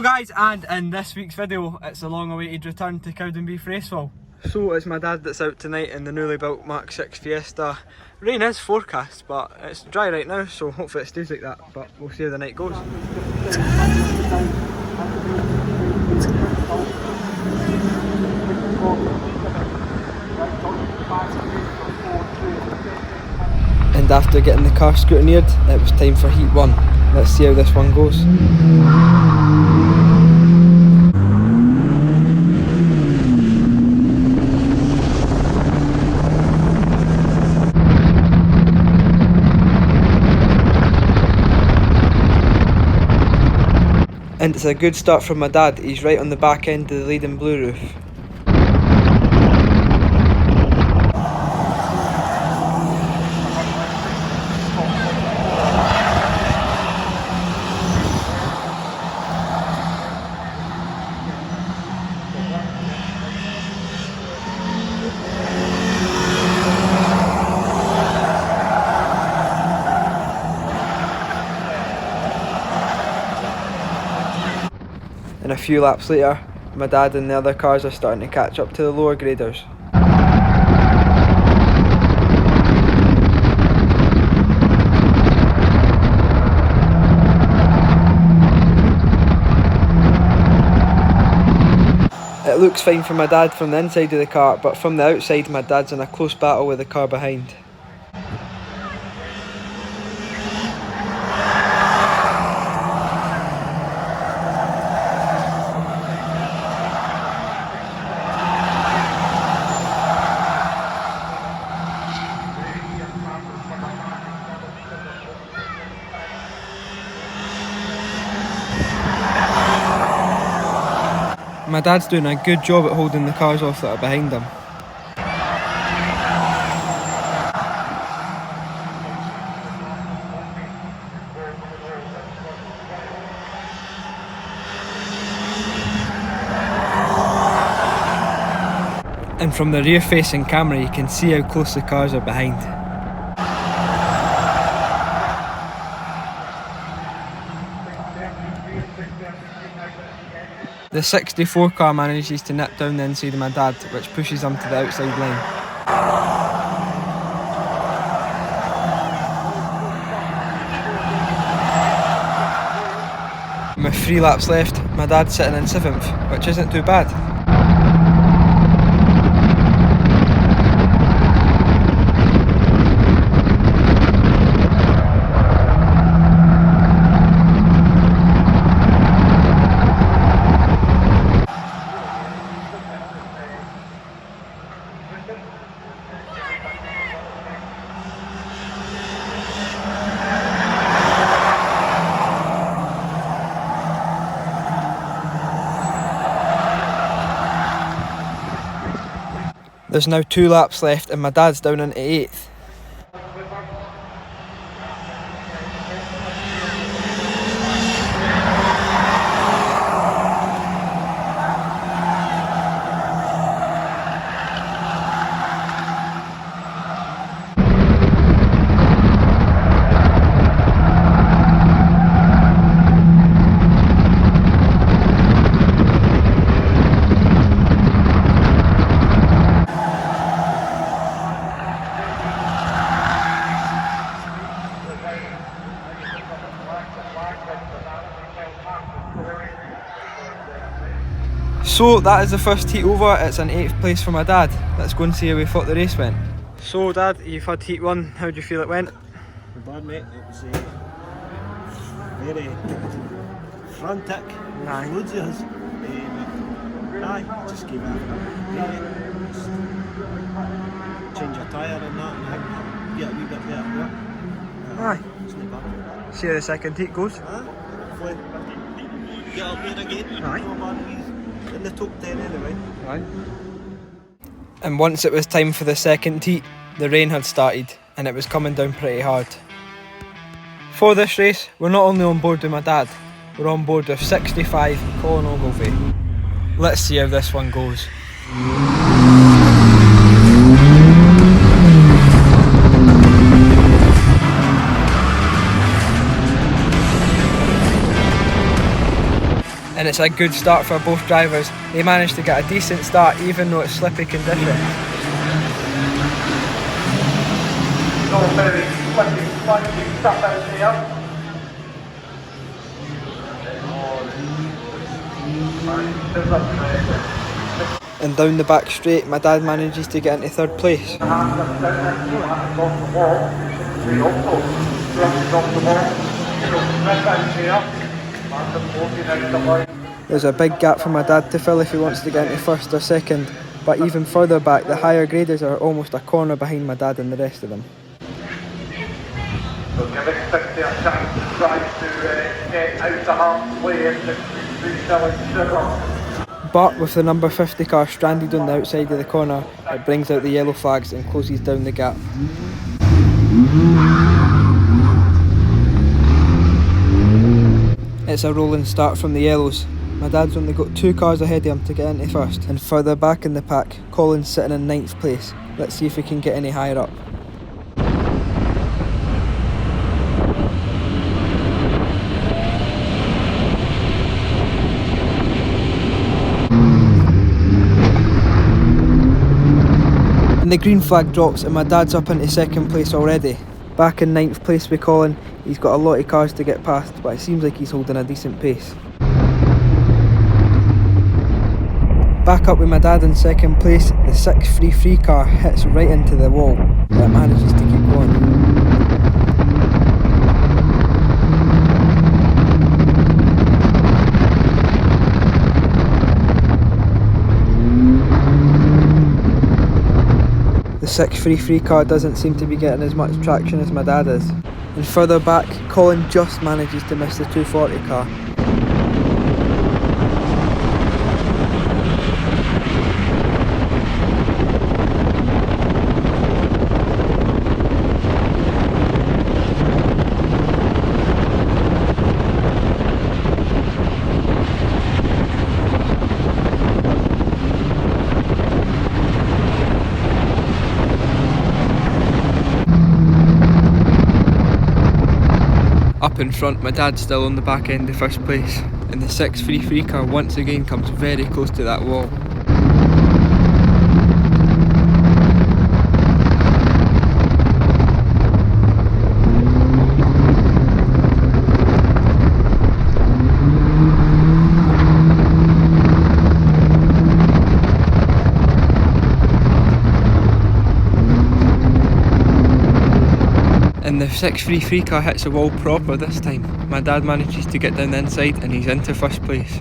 guys, and in this week's video, it's a long awaited return to Cowdenbeath Racewell. So it's my dad that's out tonight in the newly built Mark 6 Fiesta. Rain is forecast, but it's dry right now, so hopefully it stays like that, but we'll see how the night goes. And after getting the car scrutineered, it was time for heat 1. Let's see how this one goes. And it's a good start from my dad. He's right on the back end of the leading blue roof. And a few laps later, my dad and the other cars are starting to catch up to the lower graders. It looks fine for my dad from the inside of the car, but from the outside my dad's in a close battle with the car behind. My dad's doing a good job at holding the cars off that are behind him. And from the rear facing camera you can see how close the cars are behind. The 64 car manages to nip down the inside of my dad, which pushes him to the outside line. With 3 laps left, my dad's sitting in 7th, which isn't too bad. There's now 2 laps left and my dad's down into 8th. So that is the first heat over. It's an 8th place for my dad. Let's go and see how we thought the race went. So Dad, you've had heat 1, how do you feel it went? Not bad mate, it was very frantic, loads of us. Aye, just keep it just change your tyre and that and get a wee bit better. Aye. It's not bad. See how the second heat goes? Hopefully get up there again. Aye. In the top 10 anyway. Aye. And once it was time for the second heat, the rain had started and it was coming down pretty hard. For this race, we're not only on board with my dad, we're on board with 65 Colin Ogilvie. Let's see how this one goes. And and it's a good start for both drivers. They managed to get a decent start even though it's slippy conditions. Not very slippy stuff out there. And down the back straight, my dad manages to get into third place. There's a big gap for my dad to fill if he wants to get into first or second, but even further back, the higher graders are almost a corner behind my dad and the rest of them. So give expect a chance to try to get out the harm's way and reselling sugar. But with the number 50 car stranded on the outside of the corner, it brings out the yellow flags and closes down the gap. It's a rolling start from the yellows. My dad's only got 2 cars ahead of him to get into first, and further back in the pack, Colin's sitting in 9th place. Let's see if we can get any higher up. And the green flag drops and my dad's up into 2nd place already. Back in 9th place with Colin, he's got a lot of cars to get past, but it seems like he's holding a decent pace. Back up with my dad in 2nd place, the 633 car hits right into the wall, but it manages to keep going. The 633 car doesn't seem to be getting as much traction as my dad is. And further back, Colin just manages to miss the 240 car. Up in front, my dad's still on the back end of first place, and the 633 car once again comes very close to that wall. And the 633 car hits the wall proper this time. My dad manages to get down the inside and he's into first place.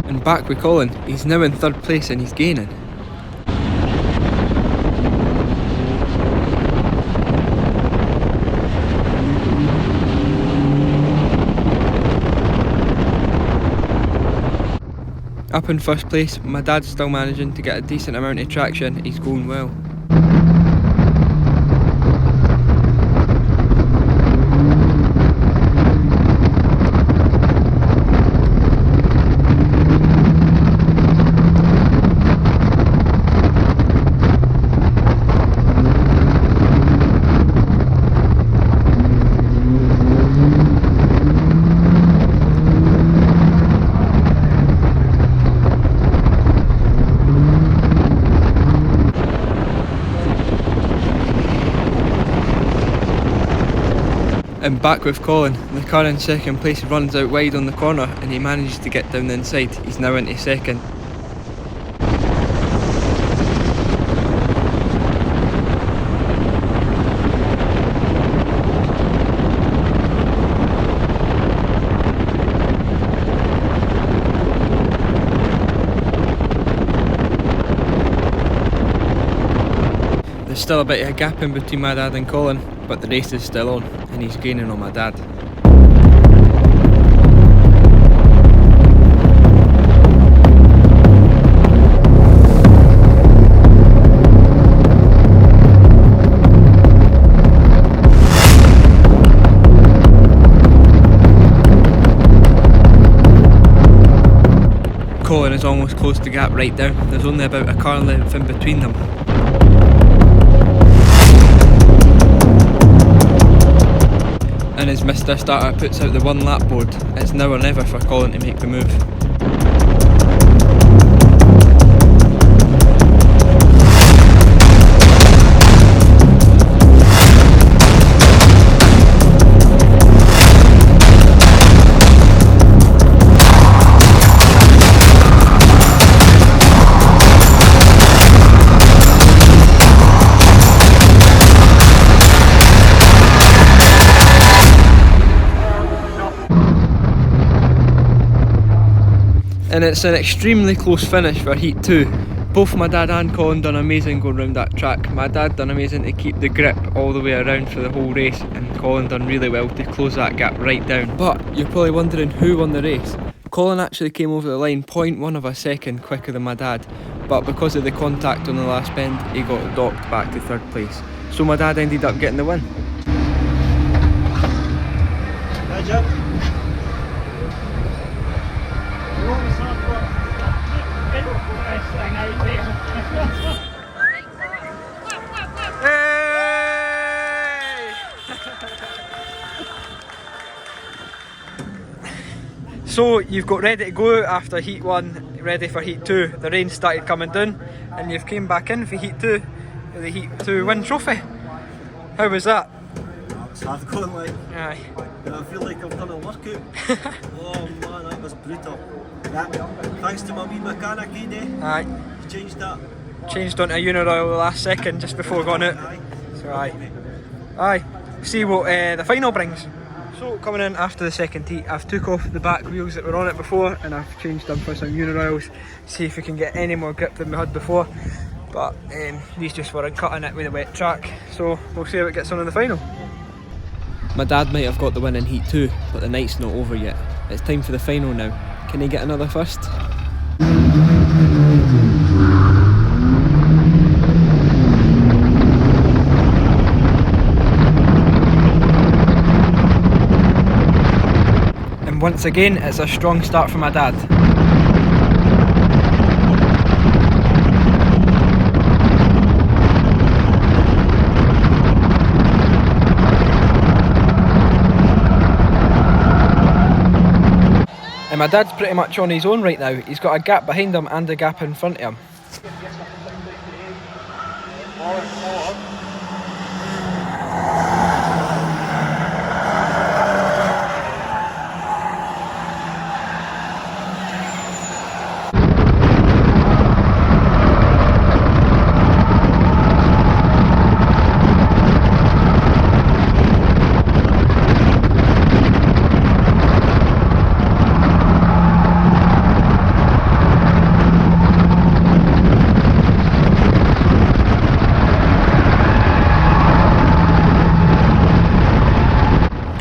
And back with Colin, he's now in 3rd place and he's gaining. Up in first place, my dad's still managing to get a decent amount of traction, he's going well. And back with Colin, the car in 2nd place runs out wide on the corner and he manages to get down the inside. He's now into 2nd. There's still a bit of a gap in between my dad and Colin, but the race is still on and he's gaining on my dad. Colin is almost closed the gap right down. There's only about a car length in between them. as Mr. Starter puts out the one lap board, it's now or never for Colin to make the move. And it's an extremely close finish for Heat 2. Both my dad and Colin done amazing going round that track. My dad done amazing to keep the grip all the way around for the whole race, and Colin done really well to close that gap right down. But you're probably wondering who won the race. Colin actually came over the line 0.1 of a second quicker than my dad, but because of the contact on the last bend, he got docked back to third place. So my dad ended up getting the win. Good job. So you've got ready to go after Heat 1, ready for Heat 2. The rain started coming down and you've came back in for Heat 2, the Heat 2 win trophy. How was that? It's hard going, like. Aye. I feel like I've done a workout. Oh man, that was brutal. Yeah. Thanks to my wee mechanic, Aidan. Aye. He changed that. Changed onto Unioil the last second just before going out. Aye. So aye. See what the final brings. So coming in after the second heat, I've took off the back wheels that were on it before and I've changed them for some Unioils. See if we can get any more grip than we had before. But these just weren't cutting it with a wet track. So we'll see how it gets on in the final. My dad might have got the win in Heat 2, but the night's not over yet. It's time for the final now. Can he get another first? And once again, it's a strong start for my dad. And my dad's pretty much on his own right now. He's got a gap behind him and a gap in front of him.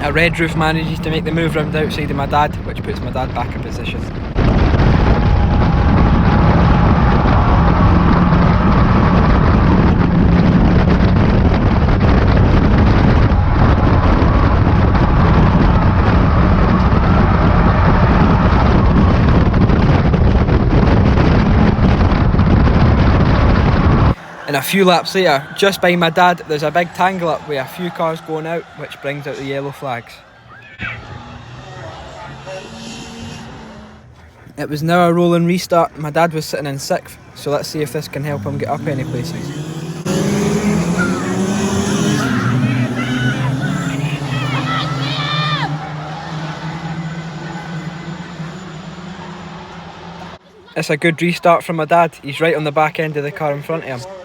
A red roof manages to make the move round outside of my dad, which puts my dad back in position. And a few laps later, just behind my dad, there's a big tangle up with a few cars going out, which brings out the yellow flags. It was now a rolling restart. My dad was sitting in 6th, so let's see if this can help him get up any places. It's a good restart from my dad. He's right on the back end of the car in front of him.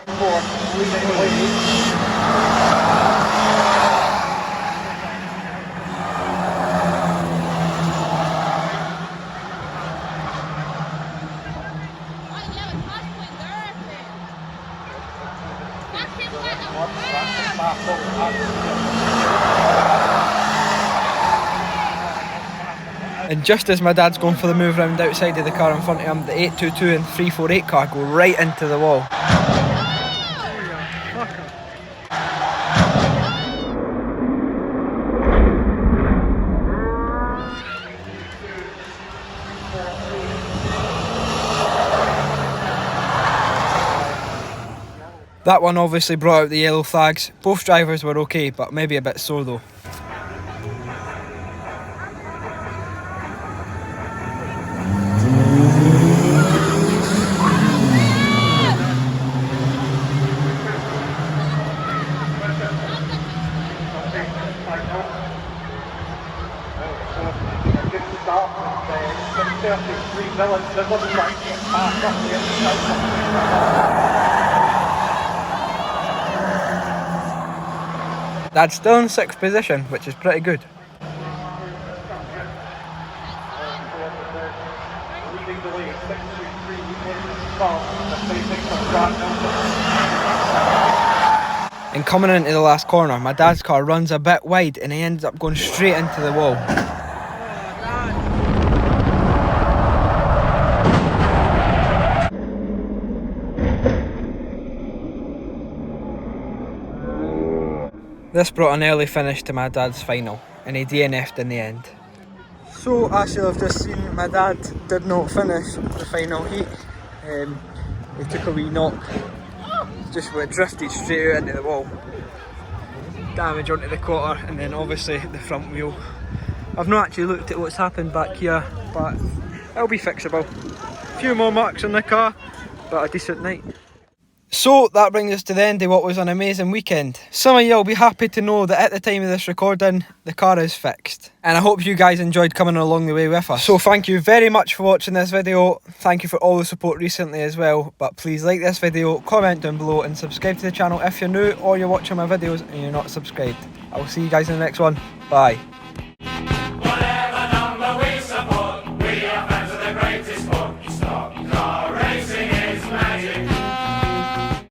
And just as my dad's going for the move round outside of the car in front of him, the 822 and 348 car go right into the wall. That one obviously brought out the yellow flags. Both drivers were okay, but maybe a bit sore though. 33 villains, there wasn't trying to get past up the inside. Dad's still in 6th position, which is pretty good. Leading the lead, 623 in start, the facing from Grant Nelson. And coming into the last corner, my dad's car runs a bit wide and he ends up going straight into the wall. This brought an early finish to my dad's final, and he DNF'd in the end. So as you'll have just seen, my dad did not finish the final heat. He took a wee knock, just went drifted straight out into the wall. Damage onto the quarter, and then obviously the front wheel. I've not actually looked at what's happened back here, but it'll be fixable. A few more marks on the car, but a decent night. So that brings us to the end of what was an amazing weekend. Some of you will be happy to know that at the time of this recording, the car is fixed. And I hope you guys enjoyed coming along the way with us. So thank you very much for watching this video. Thank you for all the support recently as well. But please like this video, comment down below and subscribe to the channel if you're new or you're watching my videos and you're not subscribed. I will see you guys in the next one. Bye.